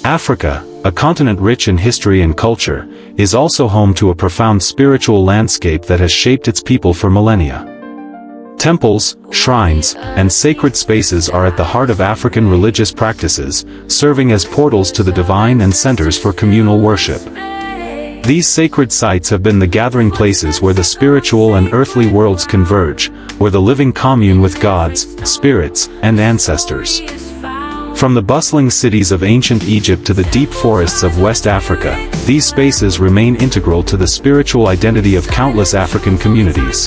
Africa, a continent rich in history and culture, is also home to a profound spiritual landscape that has shaped its people for millennia. Temples, shrines, and sacred spaces are at the heart of African religious practices, serving as portals to the divine and centers for communal worship. These sacred sites have been the gathering places where the spiritual and earthly worlds converge, where the living commune with gods, spirits, and ancestors. From the bustling cities of ancient Egypt to the deep forests of West Africa, these spaces remain integral to the spiritual identity of countless African communities.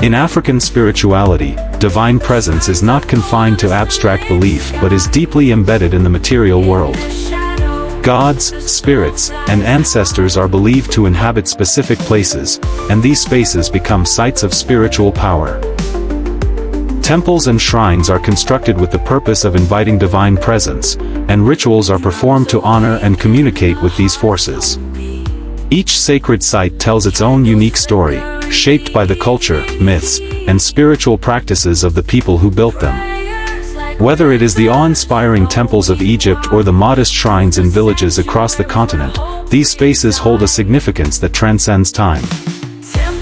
In African spirituality, divine presence is not confined to abstract belief but is deeply embedded in the material world. Gods, spirits, and ancestors are believed to inhabit specific places, and these spaces become sites of spiritual power. Temples and shrines are constructed with the purpose of inviting divine presence, and rituals are performed to honor and communicate with these forces. Each sacred site tells its own unique story, shaped by the culture, myths, and spiritual practices of the people who built them. Whether it is the awe-inspiring temples of Egypt or the modest shrines in villages across the continent, these spaces hold a significance that transcends time.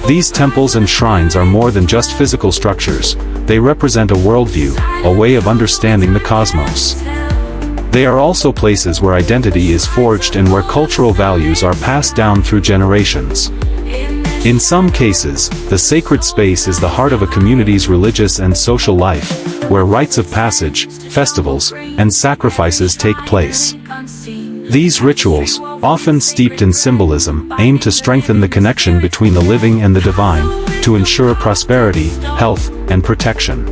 These temples and shrines are more than just physical structures, they represent a worldview, a way of understanding the cosmos. They are also places where identity is forged and where cultural values are passed down through generations. In some cases, the sacred space is the heart of a community's religious and social life, where rites of passage, festivals, and sacrifices take place. These rituals, often steeped in symbolism, aim to strengthen the connection between the living and the divine, to ensure prosperity, health, and protection.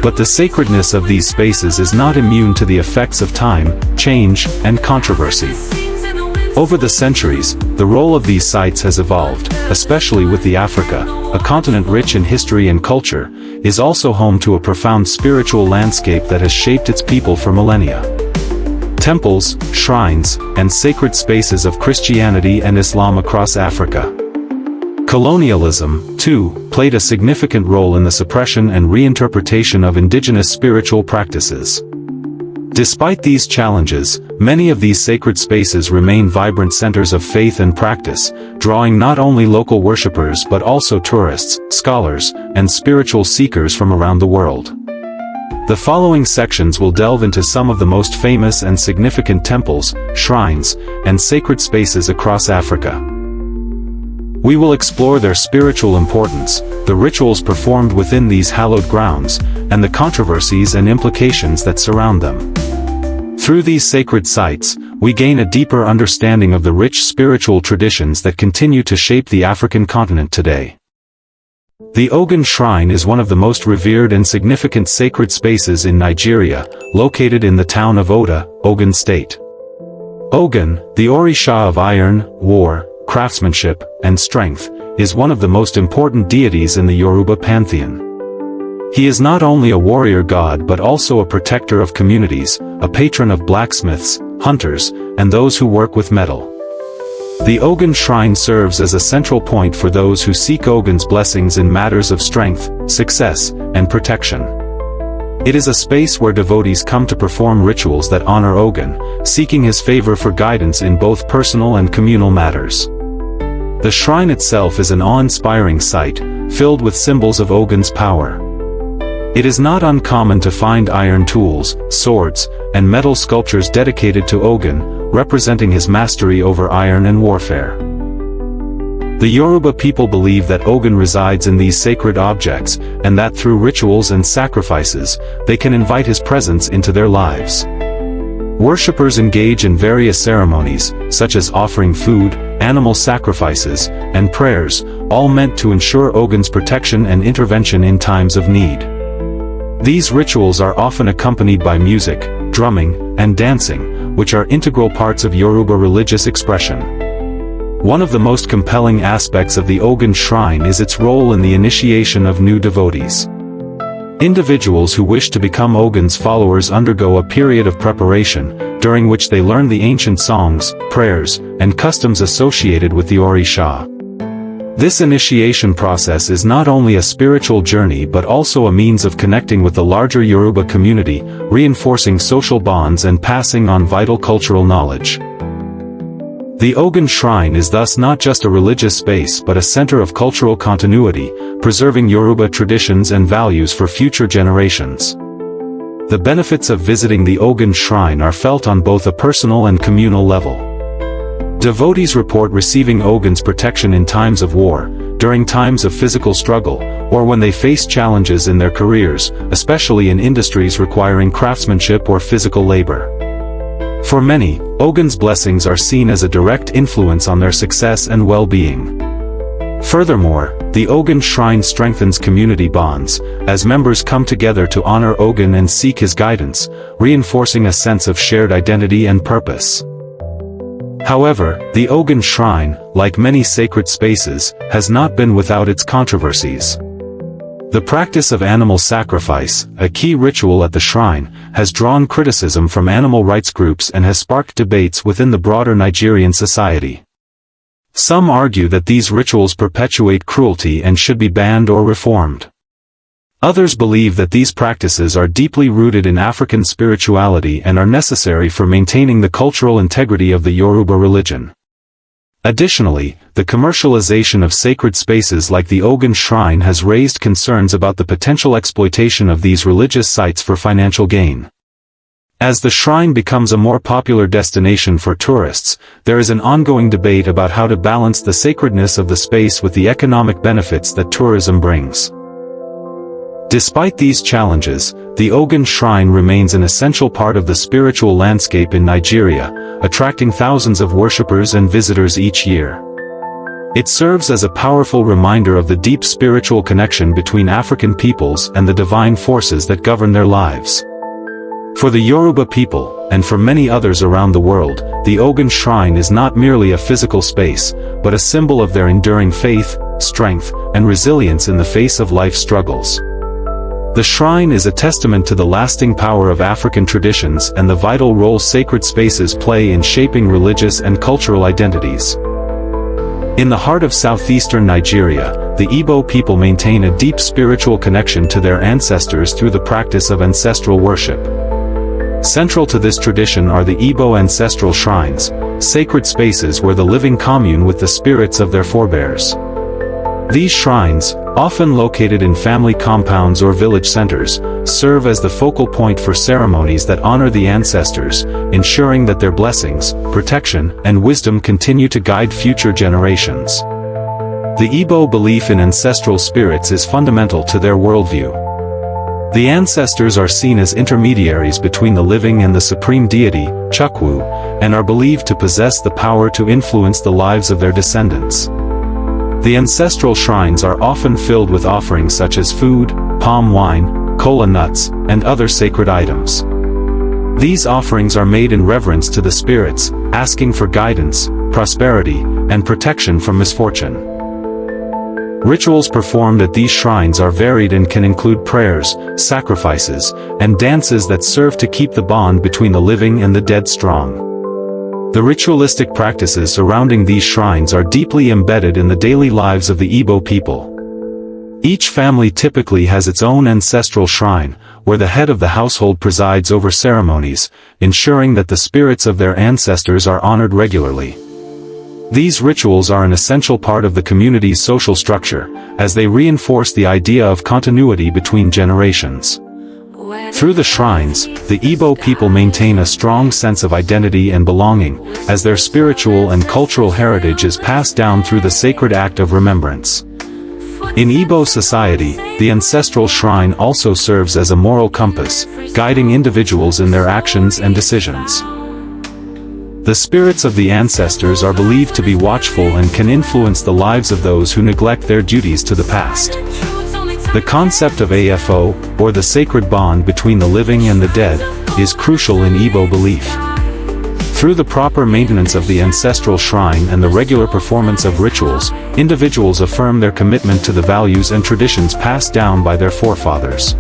But the sacredness of these spaces is not immune to the effects of time, change, and controversy. Over the centuries, the role of these sites has evolved, especially with the Africa, a continent rich in history and culture, is also home to a profound spiritual landscape that has shaped its people for millennia. Temples, shrines, and sacred spaces of Christianity and Islam across Africa. Colonialism, too, played a significant role in the suppression and reinterpretation of indigenous spiritual practices. Despite these challenges, many of these sacred spaces remain vibrant centers of faith and practice, drawing not only local worshippers but also tourists, scholars, and spiritual seekers from around the world. The following sections will delve into some of the most famous and significant temples, shrines, and sacred spaces across Africa. We will explore their spiritual importance, the rituals performed within these hallowed grounds, and the controversies and implications that surround them. Through these sacred sites, we gain a deeper understanding of the rich spiritual traditions that continue to shape the African continent today. The Ogun Shrine is one of the most revered and significant sacred spaces in Nigeria, located in the town of Oda, Ogun State. Ogun, the Orisha of iron, war, craftsmanship, and strength, is one of the most important deities in the Yoruba pantheon. He is not only a warrior god but also a protector of communities, a patron of blacksmiths, hunters, and those who work with metal. The Ogun Shrine serves as a central point for those who seek Ogun's blessings in matters of strength, success, and protection. It is a space where devotees come to perform rituals that honor Ogun, seeking his favor for guidance in both personal and communal matters. The shrine itself is an awe-inspiring sight, filled with symbols of Ogun's power. It is not uncommon to find iron tools, swords, and metal sculptures dedicated to Ogun, representing his mastery over iron and warfare. The Yoruba people believe that Ogun resides in these sacred objects, and that through rituals and sacrifices, they can invite his presence into their lives. Worshippers engage in various ceremonies, such as offering food, animal sacrifices, and prayers, all meant to ensure Ogun's protection and intervention in times of need. These rituals are often accompanied by music, drumming, and dancing, which are integral parts of Yoruba religious expression. One of the most compelling aspects of the Ogun Shrine is its role in the initiation of new devotees. Individuals who wish to become Ogun's followers undergo a period of preparation, during which they learn the ancient songs, prayers, and customs associated with the Orisha. This initiation process is not only a spiritual journey but also a means of connecting with the larger Yoruba community, reinforcing social bonds and passing on vital cultural knowledge. The Ogun Shrine is thus not just a religious space but a center of cultural continuity, preserving Yoruba traditions and values for future generations. The benefits of visiting the Ogun Shrine are felt on both a personal and communal level. Devotees report receiving Ogun's protection in times of war, during times of physical struggle, or when they face challenges in their careers, especially in industries requiring craftsmanship or physical labor. For many, Ogun's blessings are seen as a direct influence on their success and well-being. Furthermore, the Ogun Shrine strengthens community bonds, as members come together to honor Ogun and seek his guidance, reinforcing a sense of shared identity and purpose. However, the Ogun Shrine, like many sacred spaces, has not been without its controversies. The practice of animal sacrifice, a key ritual at the shrine, has drawn criticism from animal rights groups and has sparked debates within the broader Nigerian society. Some argue that these rituals perpetuate cruelty and should be banned or reformed. Others believe that these practices are deeply rooted in African spirituality and are necessary for maintaining the cultural integrity of the Yoruba religion. Additionally, the commercialization of sacred spaces like the Ogun Shrine has raised concerns about the potential exploitation of these religious sites for financial gain. As the shrine becomes a more popular destination for tourists, there is an ongoing debate about how to balance the sacredness of the space with the economic benefits that tourism brings. Despite these challenges, the Ogun Shrine remains an essential part of the spiritual landscape in Nigeria, attracting thousands of worshippers and visitors each year. It serves as a powerful reminder of the deep spiritual connection between African peoples and the divine forces that govern their lives. For the Yoruba people, and for many others around the world, the Ogun Shrine is not merely a physical space, but a symbol of their enduring faith, strength, and resilience in the face of life's struggles. The shrine is a testament to the lasting power of African traditions and the vital role sacred spaces play in shaping religious and cultural identities. In the heart of southeastern Nigeria, the Igbo people maintain a deep spiritual connection to their ancestors through the practice of ancestral worship. Central to this tradition are the Igbo ancestral shrines, sacred spaces where the living commune with the spirits of their forebears. These shrines, often located in family compounds or village centers, serve as the focal point for ceremonies that honor the ancestors, ensuring that their blessings, protection, and wisdom continue to guide future generations. The Igbo belief in ancestral spirits is fundamental to their worldview. The ancestors are seen as intermediaries between the living and the supreme deity, Chukwu, and are believed to possess the power to influence the lives of their descendants. The ancestral shrines are often filled with offerings such as food, palm wine, kola nuts, and other sacred items. These offerings are made in reverence to the spirits, asking for guidance, prosperity, and protection from misfortune. Rituals performed at these shrines are varied and can include prayers, sacrifices, and dances that serve to keep the bond between the living and the dead strong. The ritualistic practices surrounding these shrines are deeply embedded in the daily lives of the Igbo people. Each family typically has its own ancestral shrine, where the head of the household presides over ceremonies, ensuring that the spirits of their ancestors are honored regularly. These rituals are an essential part of the community's social structure, as they reinforce the idea of continuity between generations. Through the shrines, the Igbo people maintain a strong sense of identity and belonging, as their spiritual and cultural heritage is passed down through the sacred act of remembrance. In Igbo society, the ancestral shrine also serves as a moral compass, guiding individuals in their actions and decisions. The spirits of the ancestors are believed to be watchful and can influence the lives of those who neglect their duties to the past. The concept of AFO, or the sacred bond between the living and the dead, is crucial in Igbo belief. Through the proper maintenance of the ancestral shrine and the regular performance of rituals, individuals affirm their commitment to the values and traditions passed down by their forefathers.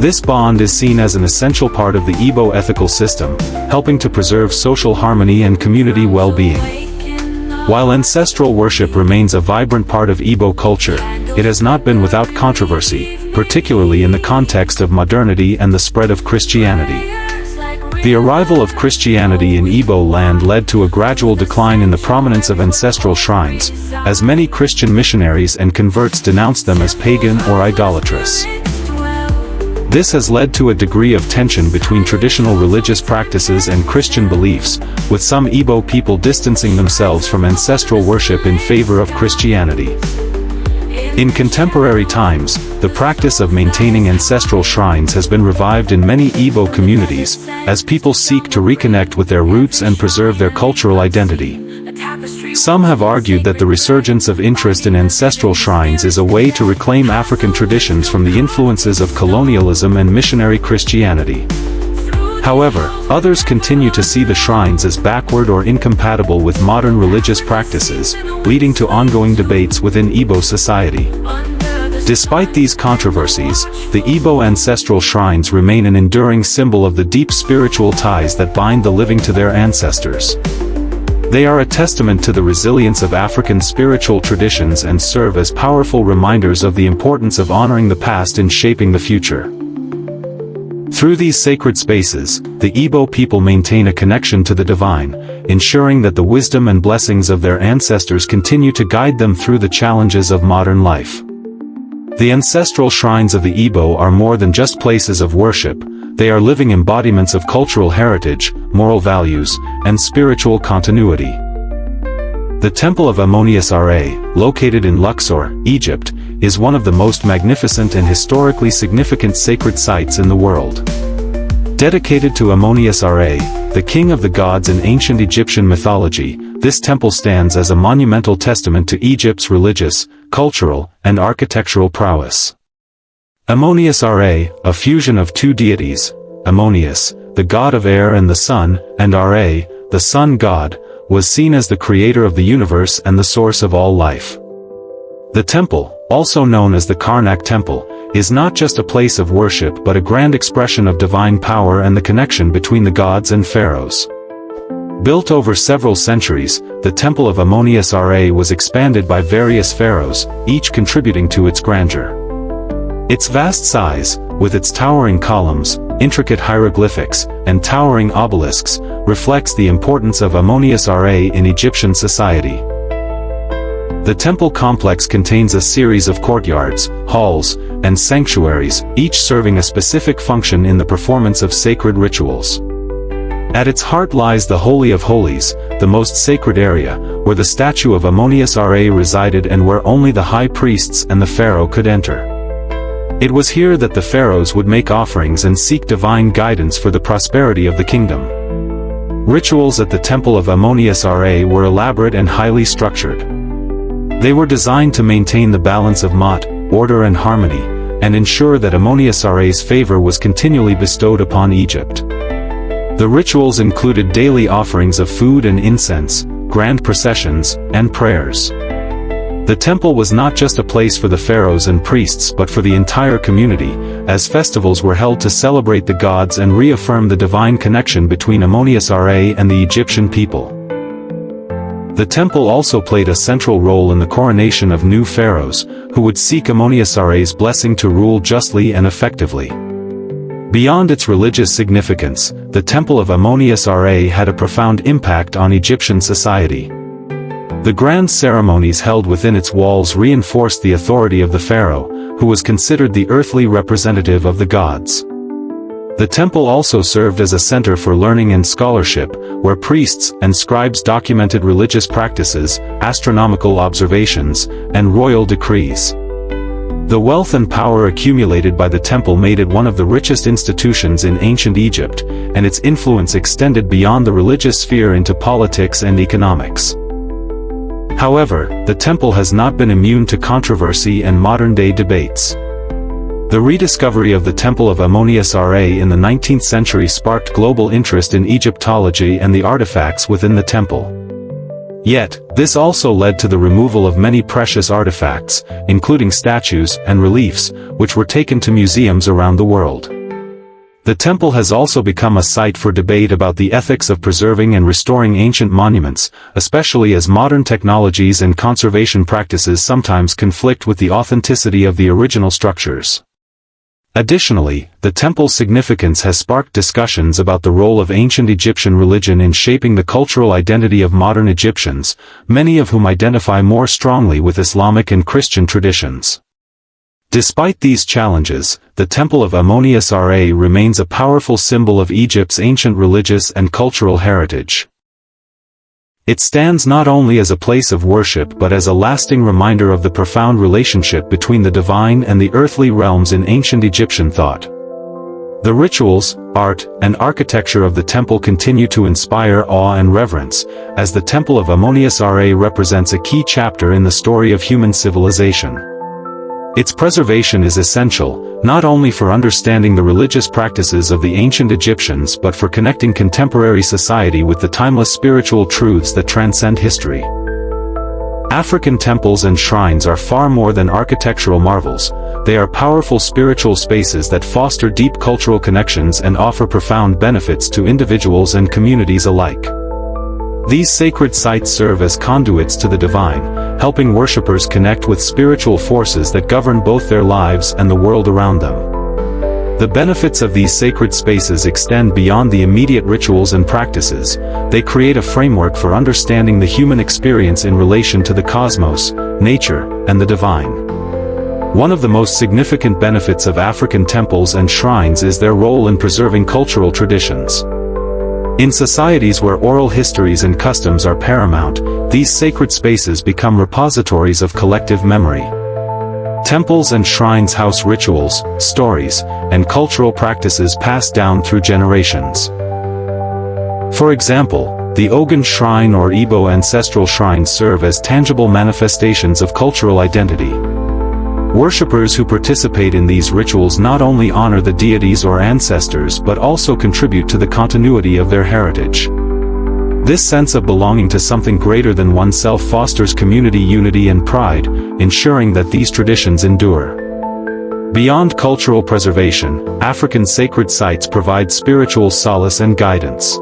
This bond is seen as an essential part of the Igbo ethical system, helping to preserve social harmony and community well-being. While ancestral worship remains a vibrant part of Igbo culture, it has not been without controversy, particularly in the context of modernity and the spread of Christianity. The arrival of Christianity in Igbo land led to a gradual decline in the prominence of ancestral shrines, as many Christian missionaries and converts denounced them as pagan or idolatrous. This has led to a degree of tension between traditional religious practices and Christian beliefs, with some Igbo people distancing themselves from ancestral worship in favor of Christianity. In contemporary times, the practice of maintaining ancestral shrines has been revived in many Igbo communities, as people seek to reconnect with their roots and preserve their cultural identity. Some have argued that the resurgence of interest in ancestral shrines is a way to reclaim African traditions from the influences of colonialism and missionary Christianity. However, others continue to see the shrines as backward or incompatible with modern religious practices, leading to ongoing debates within Igbo society. Despite these controversies, the Igbo ancestral shrines remain an enduring symbol of the deep spiritual ties that bind the living to their ancestors. They are a testament to the resilience of African spiritual traditions and serve as powerful reminders of the importance of honoring the past in shaping the future. Through these sacred spaces, the Igbo people maintain a connection to the divine, ensuring that the wisdom and blessings of their ancestors continue to guide them through the challenges of modern life. The ancestral shrines of the Igbo are more than just places of worship. They are living embodiments of cultural heritage, moral values, and spiritual continuity. The Temple of Amun-Ra, located in Luxor, Egypt, is one of the most magnificent and historically significant sacred sites in the world. Dedicated to Amun-Ra, the king of the gods in ancient Egyptian mythology, this temple stands as a monumental testament to Egypt's religious, cultural, and architectural prowess. Amun-Ra, a fusion of two deities, Ammonius, the god of air and the sun, and Ra, the sun god, was seen as the creator of the universe and the source of all life. The temple, also known as the Karnak Temple, is not just a place of worship but a grand expression of divine power and the connection between the gods and pharaohs. Built over several centuries, the Temple of Amun-Ra was expanded by various pharaohs, each contributing to its grandeur. Its vast size, with its towering columns, intricate hieroglyphics, and towering obelisks, reflects the importance of Amun-Ra in Egyptian society. The temple complex contains a series of courtyards, halls, and sanctuaries, each serving a specific function in the performance of sacred rituals. At its heart lies the Holy of Holies, the most sacred area, where the statue of Amun-Ra resided and where only the high priests and the pharaoh could enter. It was here that the pharaohs would make offerings and seek divine guidance for the prosperity of the kingdom. Rituals at the Temple of Amun-Ra were elaborate and highly structured. They were designed to maintain the balance of Ma'at, order and harmony, and ensure that Amun-Ra's favor was continually bestowed upon Egypt. The rituals included daily offerings of food and incense, grand processions, and prayers. The temple was not just a place for the pharaohs and priests but for the entire community, as festivals were held to celebrate the gods and reaffirm the divine connection between Amun-Ra and the Egyptian people. The temple also played a central role in the coronation of new pharaohs, who would seek Amun-Ra's blessing to rule justly and effectively. Beyond its religious significance, the Temple of Amun-Ra had a profound impact on Egyptian society. The grand ceremonies held within its walls reinforced the authority of the pharaoh, who was considered the earthly representative of the gods. The temple also served as a center for learning and scholarship, where priests and scribes documented religious practices, astronomical observations, and royal decrees. The wealth and power accumulated by the temple made it one of the richest institutions in ancient Egypt, and its influence extended beyond the religious sphere into politics and economics. However, the temple has not been immune to controversy and modern-day debates. The rediscovery of the Temple of Amun-Ra in the 19th century sparked global interest in Egyptology and the artifacts within the temple. Yet, this also led to the removal of many precious artifacts, including statues and reliefs, which were taken to museums around the world. The temple has also become a site for debate about the ethics of preserving and restoring ancient monuments, especially as modern technologies and conservation practices sometimes conflict with the authenticity of the original structures. Additionally, the temple's significance has sparked discussions about the role of ancient Egyptian religion in shaping the cultural identity of modern Egyptians, many of whom identify more strongly with Islamic and Christian traditions. Despite these challenges, the Temple of Amun-Ra remains a powerful symbol of Egypt's ancient religious and cultural heritage. It stands not only as a place of worship but as a lasting reminder of the profound relationship between the divine and the earthly realms in ancient Egyptian thought. The rituals, art, and architecture of the temple continue to inspire awe and reverence, as the Temple of Amun-Ra represents a key chapter in the story of human civilization. Its preservation is essential, not only for understanding the religious practices of the ancient Egyptians but for connecting contemporary society with the timeless spiritual truths that transcend history. African temples and shrines are far more than architectural marvels. They are powerful spiritual spaces that foster deep cultural connections and offer profound benefits to individuals and communities alike. These sacred sites serve as conduits to the divine, helping worshippers connect with spiritual forces that govern both their lives and the world around them. The benefits of these sacred spaces extend beyond the immediate rituals and practices. They create a framework for understanding the human experience in relation to the cosmos, nature, and the divine. One of the most significant benefits of African temples and shrines is their role in preserving cultural traditions. In societies where oral histories and customs are paramount, these sacred spaces become repositories of collective memory. Temples and shrines house rituals, stories, and cultural practices passed down through generations. For example, the Ogun Shrine or Igbo ancestral shrines serve as tangible manifestations of cultural identity. Worshippers who participate in these rituals not only honor the deities or ancestors but also contribute to the continuity of their heritage. This sense of belonging to something greater than oneself fosters community unity and pride, ensuring that these traditions endure. Beyond cultural preservation, African sacred sites provide spiritual solace and guidance.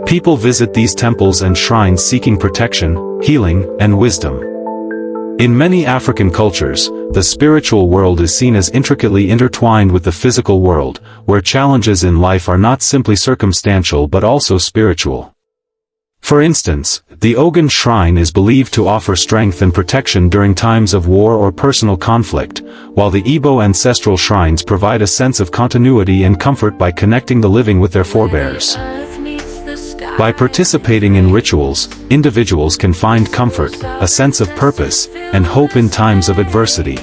People visit these temples and shrines seeking protection, healing, and wisdom. In many African cultures, the spiritual world is seen as intricately intertwined with the physical world, where challenges in life are not simply circumstantial but also spiritual. For instance, the Ogun Shrine is believed to offer strength and protection during times of war or personal conflict, while the Igbo ancestral shrines provide a sense of continuity and comfort by connecting the living with their forebears. By participating in rituals, individuals can find comfort, a sense of purpose, and hope in times of adversity.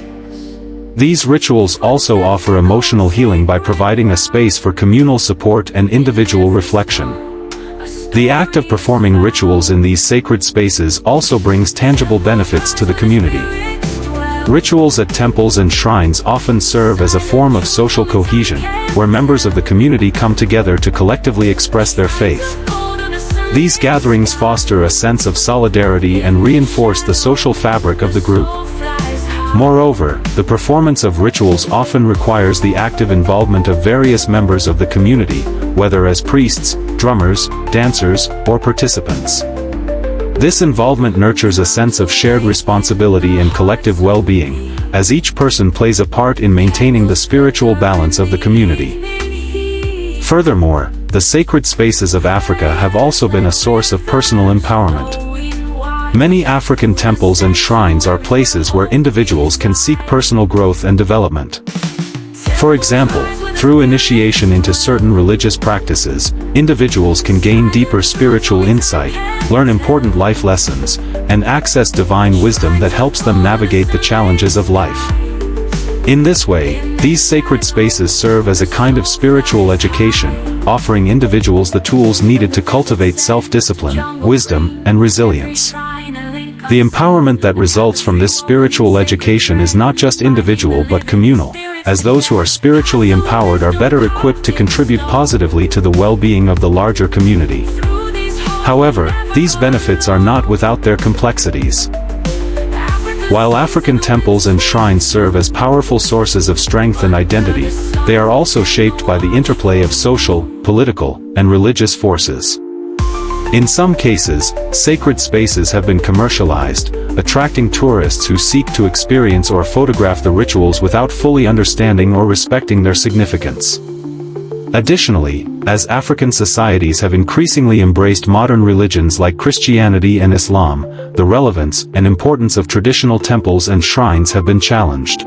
These rituals also offer emotional healing by providing a space for communal support and individual reflection. The act of performing rituals in these sacred spaces also brings tangible benefits to the community. Rituals at temples and shrines often serve as a form of social cohesion, where members of the community come together to collectively express their faith. These gatherings foster a sense of solidarity and reinforce the social fabric of the group. Moreover, the performance of rituals often requires the active involvement of various members of the community, whether as priests, drummers, dancers, or participants. This involvement nurtures a sense of shared responsibility and collective well-being, as each person plays a part in maintaining the spiritual balance of the community. Furthermore, the sacred spaces of Africa have also been a source of personal empowerment. Many African temples and shrines are places where individuals can seek personal growth and development. For example, through initiation into certain religious practices, individuals can gain deeper spiritual insight, learn important life lessons, and access divine wisdom that helps them navigate the challenges of life. In this way, these sacred spaces serve as a kind of spiritual education, offering individuals the tools needed to cultivate self-discipline, wisdom, and resilience. The empowerment that results from this spiritual education is not just individual but communal, as those who are spiritually empowered are better equipped to contribute positively to the well-being of the larger community. However, these benefits are not without their complexities. While African temples and shrines serve as powerful sources of strength and identity, they are also shaped by the interplay of social, political, and religious forces. In some cases, sacred spaces have been commercialized, attracting tourists who seek to experience or photograph the rituals without fully understanding or respecting their significance. Additionally, as African societies have increasingly embraced modern religions like Christianity and Islam, the relevance and importance of traditional temples and shrines have been challenged.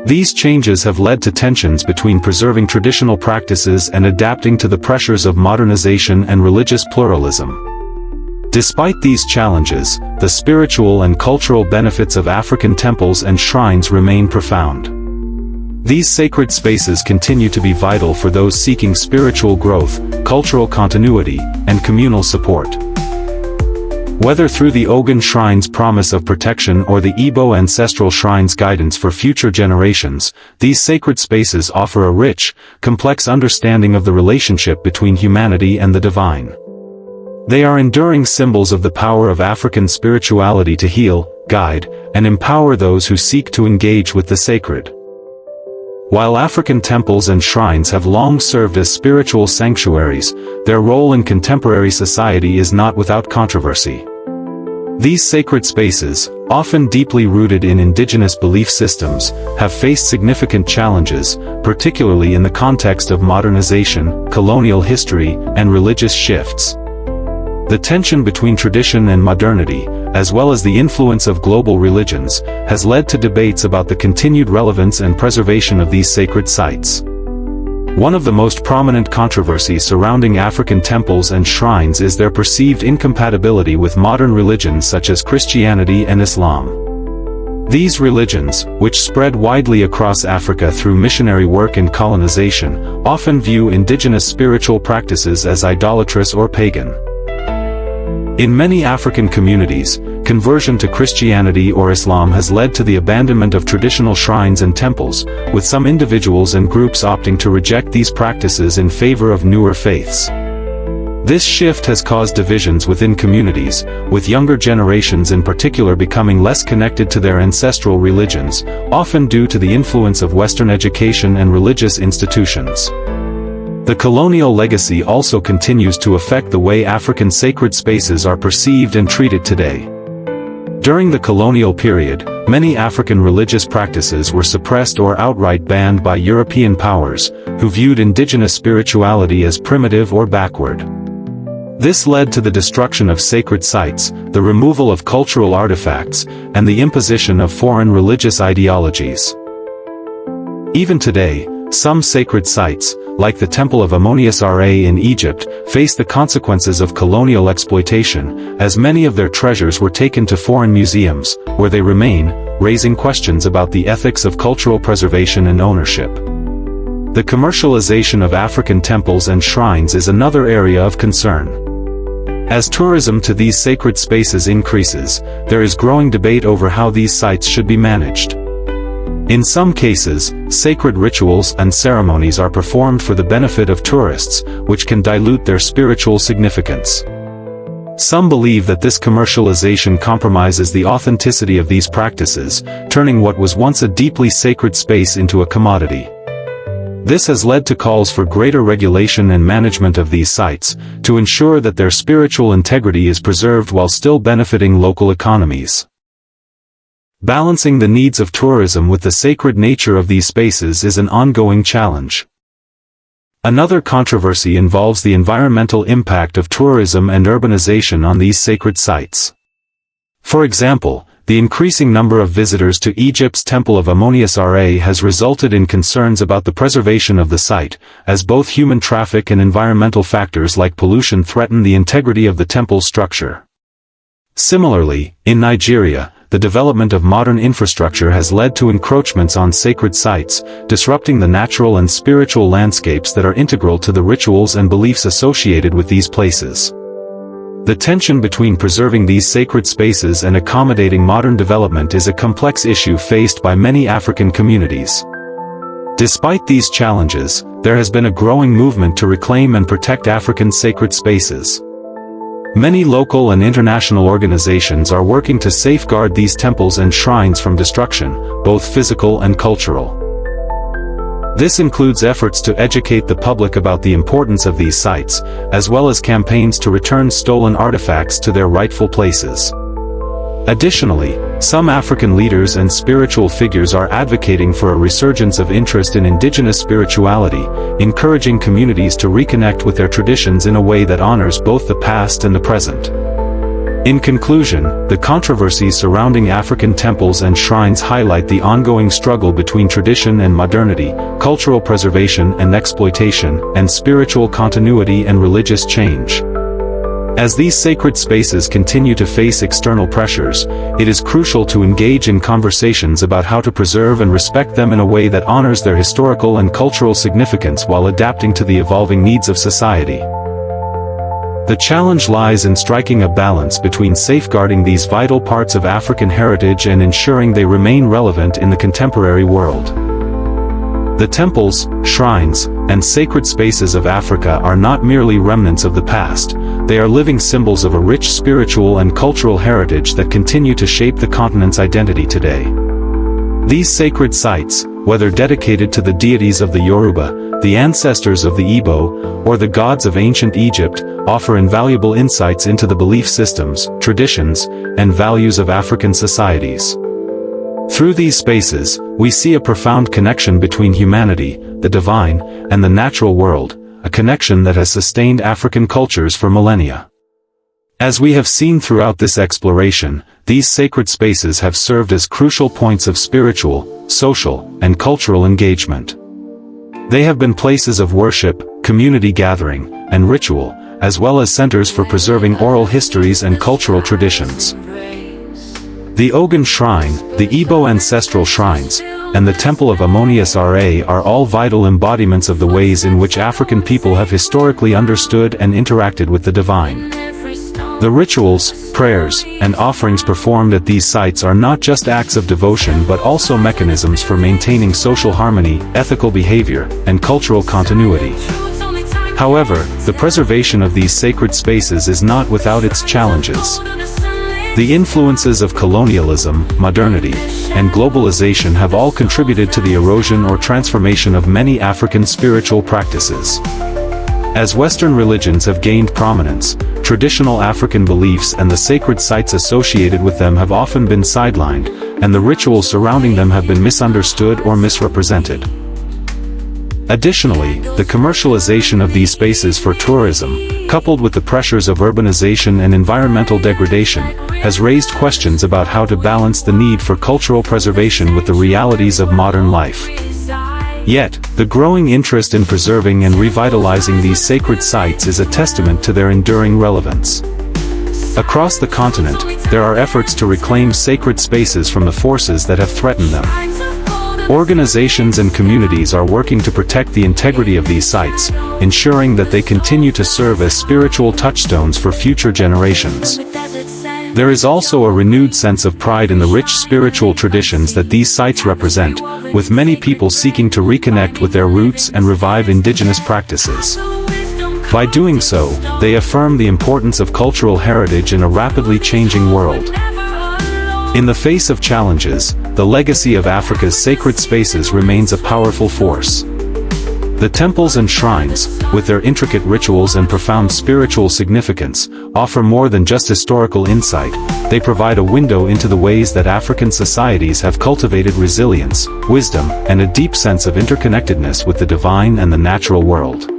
These changes have led to tensions between preserving traditional practices and adapting to the pressures of modernization and religious pluralism. Despite these challenges, the spiritual and cultural benefits of African temples and shrines remain profound. These sacred spaces continue to be vital for those seeking spiritual growth, cultural continuity, and communal support. Whether through the Ogun Shrine's promise of protection or the Igbo ancestral shrine's guidance for future generations, these sacred spaces offer a rich, complex understanding of the relationship between humanity and the divine. They are enduring symbols of the power of African spirituality to heal, guide, and empower those who seek to engage with the sacred. While African temples and shrines have long served as spiritual sanctuaries, their role in contemporary society is not without controversy. These sacred spaces, often deeply rooted in indigenous belief systems, have faced significant challenges, particularly in the context of modernization, colonial history, and religious shifts. The tension between tradition and modernity, as well as the influence of global religions, has led to debates about the continued relevance and preservation of these sacred sites. One of the most prominent controversies surrounding African temples and shrines is their perceived incompatibility with modern religions such as Christianity and Islam. These religions, which spread widely across Africa through missionary work and colonization, often view indigenous spiritual practices as idolatrous or pagan. In many African communities, conversion to Christianity or Islam has led to the abandonment of traditional shrines and temples, with some individuals and groups opting to reject these practices in favor of newer faiths. This shift has caused divisions within communities, with younger generations in particular becoming less connected to their ancestral religions, often due to the influence of Western education and religious institutions. The colonial legacy also continues to affect the way African sacred spaces are perceived and treated today. During the colonial period, many African religious practices were suppressed or outright banned by European powers, who viewed indigenous spirituality as primitive or backward. This led to the destruction of sacred sites, the removal of cultural artifacts, and the imposition of foreign religious ideologies. Even today, some sacred sites, like the Temple of Amun-Ra in Egypt, face the consequences of colonial exploitation, as many of their treasures were taken to foreign museums, where they remain, raising questions about the ethics of cultural preservation and ownership. The commercialization of African temples and shrines is another area of concern. As tourism to these sacred spaces increases, there is growing debate over how these sites should be managed. In some cases, sacred rituals and ceremonies are performed for the benefit of tourists, which can dilute their spiritual significance. Some believe that this commercialization compromises the authenticity of these practices, turning what was once a deeply sacred space into a commodity. This has led to calls for greater regulation and management of these sites, to ensure that their spiritual integrity is preserved while still benefiting local economies. Balancing the needs of tourism with the sacred nature of these spaces is an ongoing challenge. Another controversy involves the environmental impact of tourism and urbanization on these sacred sites. For example, the increasing number of visitors to Egypt's Temple of Amun-Ra has resulted in concerns about the preservation of the site, as both human traffic and environmental factors like pollution threaten the integrity of the temple's structure. Similarly, in Nigeria, the development of modern infrastructure has led to encroachments on sacred sites, disrupting the natural and spiritual landscapes that are integral to the rituals and beliefs associated with these places. The tension between preserving these sacred spaces and accommodating modern development is a complex issue faced by many African communities. Despite these challenges, there has been a growing movement to reclaim and protect African sacred spaces. Many local and international organizations are working to safeguard these temples and shrines from destruction, both physical and cultural. This includes efforts to educate the public about the importance of these sites, as well as campaigns to return stolen artifacts to their rightful places. Additionally, some African leaders and spiritual figures are advocating for a resurgence of interest in indigenous spirituality, encouraging communities to reconnect with their traditions in a way that honors both the past and the present. In conclusion, the controversies surrounding African temples and shrines highlight the ongoing struggle between tradition and modernity, cultural preservation and exploitation, and spiritual continuity and religious change. As these sacred spaces continue to face external pressures, it is crucial to engage in conversations about how to preserve and respect them in a way that honors their historical and cultural significance while adapting to the evolving needs of society. The challenge lies in striking a balance between safeguarding these vital parts of African heritage and ensuring they remain relevant in the contemporary world. The temples, shrines, and sacred spaces of Africa are not merely remnants of the past, they are living symbols of a rich spiritual and cultural heritage that continue to shape the continent's identity today. These sacred sites, whether dedicated to the deities of the Yoruba, the ancestors of the Igbo, or the gods of ancient Egypt, offer invaluable insights into the belief systems, traditions, and values of African societies. Through these spaces, we see a profound connection between humanity, the divine, and the natural world, a connection that has sustained African cultures for millennia. As we have seen throughout this exploration, these sacred spaces have served as crucial points of spiritual, social, and cultural engagement. They have been places of worship, community gathering, and ritual, as well as centers for preserving oral histories and cultural traditions. The Ogun Shrine, the Igbo ancestral shrines, and the Temple of Amun-Ra are all vital embodiments of the ways in which African people have historically understood and interacted with the divine. The rituals, prayers, and offerings performed at these sites are not just acts of devotion but also mechanisms for maintaining social harmony, ethical behavior, and cultural continuity. However, the preservation of these sacred spaces is not without its challenges. The influences of colonialism, modernity, and globalization have all contributed to the erosion or transformation of many African spiritual practices. As Western religions have gained prominence, traditional African beliefs and the sacred sites associated with them have often been sidelined, and the rituals surrounding them have been misunderstood or misrepresented. Additionally, the commercialization of these spaces for tourism, coupled with the pressures of urbanization and environmental degradation, has raised questions about how to balance the need for cultural preservation with the realities of modern life. Yet, the growing interest in preserving and revitalizing these sacred sites is a testament to their enduring relevance. Across the continent, there are efforts to reclaim sacred spaces from the forces that have threatened them. Organizations and communities are working to protect the integrity of these sites, ensuring that they continue to serve as spiritual touchstones for future generations. There is also a renewed sense of pride in the rich spiritual traditions that these sites represent, with many people seeking to reconnect with their roots and revive indigenous practices. By doing so, they affirm the importance of cultural heritage in a rapidly changing world. In the face of challenges, the legacy of Africa's sacred spaces remains a powerful force. The temples and shrines, with their intricate rituals and profound spiritual significance, offer more than just historical insight. They provide a window into the ways that African societies have cultivated resilience, wisdom, and a deep sense of interconnectedness with the divine and the natural world.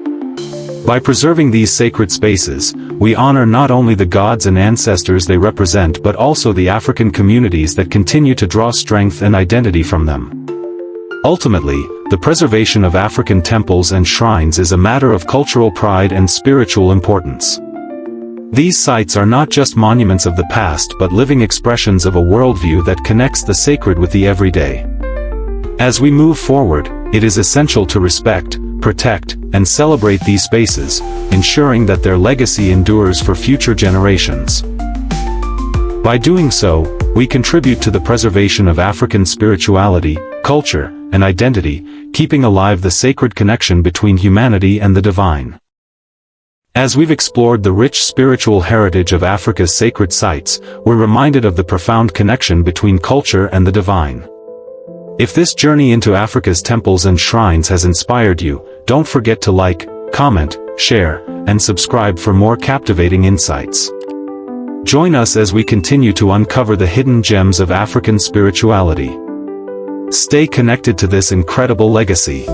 By preserving these sacred spaces, we honor not only the gods and ancestors they represent but also the African communities that continue to draw strength and identity from them. Ultimately, the preservation of African temples and shrines is a matter of cultural pride and spiritual importance. These sites are not just monuments of the past but living expressions of a worldview that connects the sacred with the everyday. As we move forward, it is essential to respect, protect, and celebrate these spaces, ensuring that their legacy endures for future generations. By doing so, we contribute to the preservation of African spirituality, culture, and identity, keeping alive the sacred connection between humanity and the divine. As we've explored the rich spiritual heritage of Africa's sacred sites, we're reminded of the profound connection between culture and the divine. If this journey into Africa's temples and shrines has inspired you, don't forget to like, comment, share, and subscribe for more captivating insights. Join us as we continue to uncover the hidden gems of African spirituality. Stay connected to this incredible legacy.